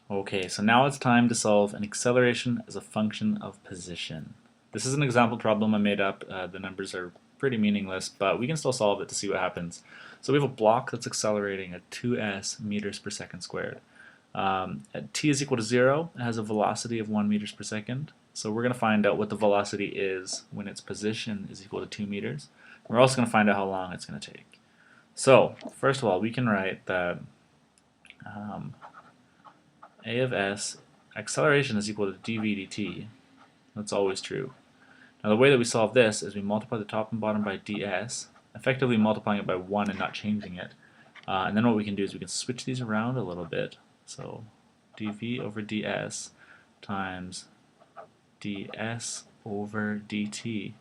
Okay, so now it's time to solve an acceleration as a function of position. This is an example problem I made up. The numbers are pretty meaningless, but we can still solve it to see what happens. So we have a block that's accelerating at 2s meters per second squared. At t is equal to 0, it has a velocity of 1 meters per second. So we're going to find out what the velocity is when its position is equal to 2 meters. We're also going to find out how long it's going to take. So first of all, we can write that a of s, acceleration is equal to dv dt. That's always true. Now the way that we solve this is we multiply the top and bottom by ds, effectively multiplying it by 1 and not changing it. And then what we can do is we can switch these around a little bit. So dv over ds times ds over dt.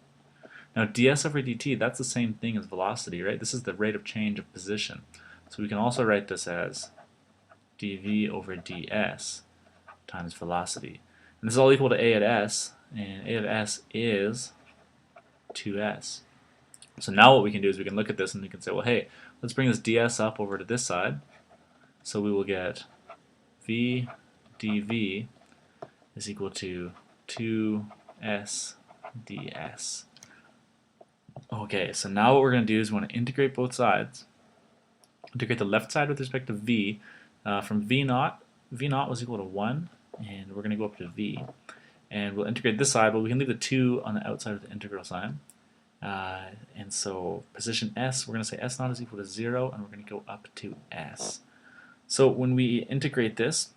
Now ds over dt, that's the same thing as velocity, right? This is the rate of change of position. So we can also write this as dv over ds times velocity. And this is all equal to a at s, and a of s is 2s. So now what we can do is we can look at this and we can say, well, hey, let's bring this ds up over to this side. So we will get v dv is equal to 2s ds. Okay, so now what we're going to do is we want to integrate both sides. Integrate the left side with respect to v. From v naught was equal to 1, and we're going to go up to v. And we'll integrate this side, but we can leave the 2 on the outside of the integral sign. And so position s, we're going to say s naught is equal to 0, and we're going to go up to s. So when we integrate this,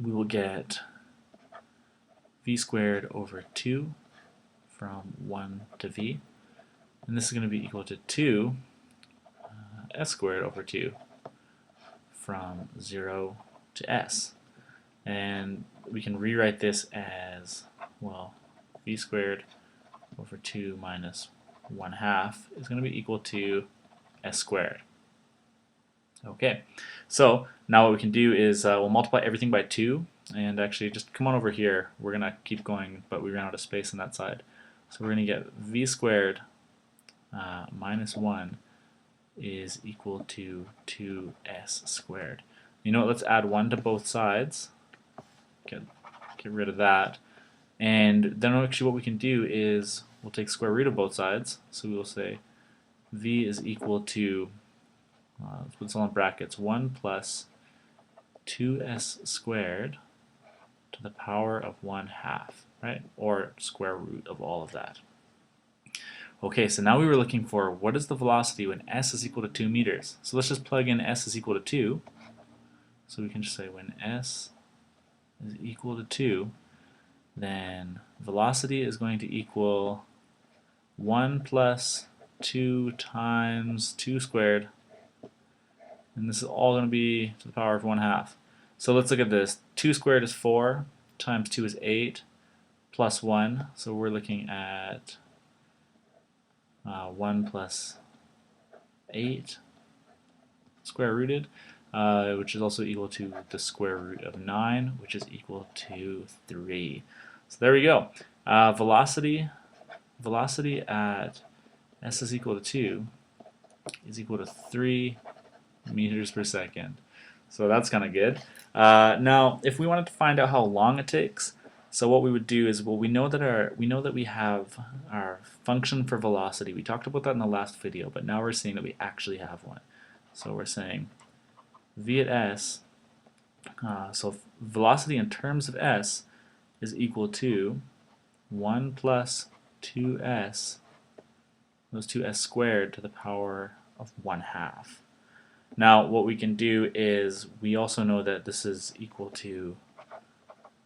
we will get v squared over 2 from 1 to v. And this is going to be equal to 2 s squared over 2 from 0 to s. And we can rewrite this as, well, v squared over 2 minus 1/2 is going to be equal to s squared. Okay, so now what we can do is we'll multiply everything by 2, and actually just come on over here. We're going to keep going, but we ran out of space on that side. So we're going to get v squared minus 1 is equal to 2s squared. You know what, let's add 1 to both sides. Get rid of that. And then actually what we can do is we'll take square root of both sides. So we will say v is equal to, let's put this all in brackets, 1 plus 2s squared to the power of 1/2, right? Or square root of all of that. Okay, so now we were looking for what is the velocity when s is equal to 2 meters. So let's just plug in s is equal to 2. So we can just say when s is equal to 2, then velocity is going to equal 1 plus 2 times 2 squared. And this is all going to be to the power of 1/2. So let's look at this. 2 squared is 4, times 2 is 8, plus 1. So we're looking at 1 plus 8 square rooted, which is also equal to the square root of 9, which is equal to 3. So there we go. Velocity at s is equal to 2 is equal to 3 meters per second. So that's kind of good. Now, if we wanted to find out how long it takes, so what we would do is, well, we know that we have our function for velocity. We talked about that in the last video, but now we're seeing that we actually have one. So we're saying v at s, so velocity in terms of s is equal to 1 plus 2s, those 2s squared to the power of 1/2. Now what we can do is we also know that this is equal to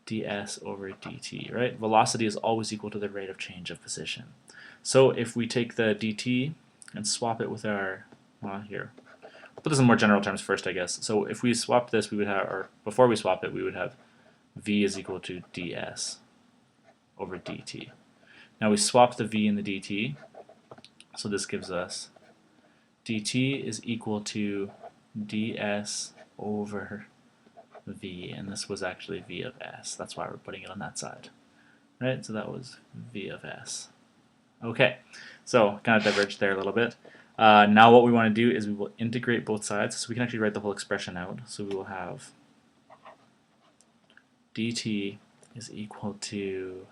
ds over dt, right? Velocity is always equal to the rate of change of position. So if we take the dt and swap it with our, well, here, I'll put this in more general terms first, I guess. So if we swap this, we would have, or before we swap it, we would have v is equal to ds over dt. Now we swap the v and the dt, so this gives us dt is equal to ds over v, and this was actually v of s. That's why we're putting it on that side, right? So that was v of s. Okay, so kind of diverged there a little bit. Now what we want to do is we will integrate both sides, so we can actually write the whole expression out. So we will have dt is equal to,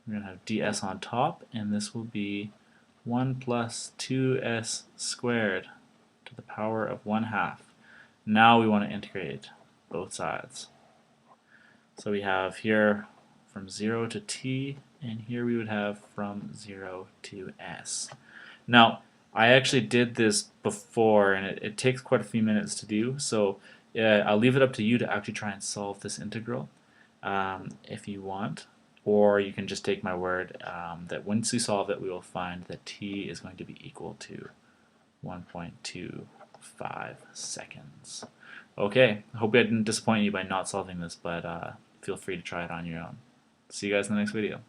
we're going to have ds on top, and this will be 1 plus 2s squared to the power of 1/2. Now we want to integrate both sides. So we have here from 0 to t, and here we would have from 0 to s. Now, I actually did this before, and it takes quite a few minutes to do, so I'll leave it up to you to actually try and solve this integral if you want, or you can just take my word that once we solve it, we will find that t is going to be equal to 1.25 seconds. Okay, I hope I didn't disappoint you by not solving this, but feel free to try it on your own. See you guys in the next video.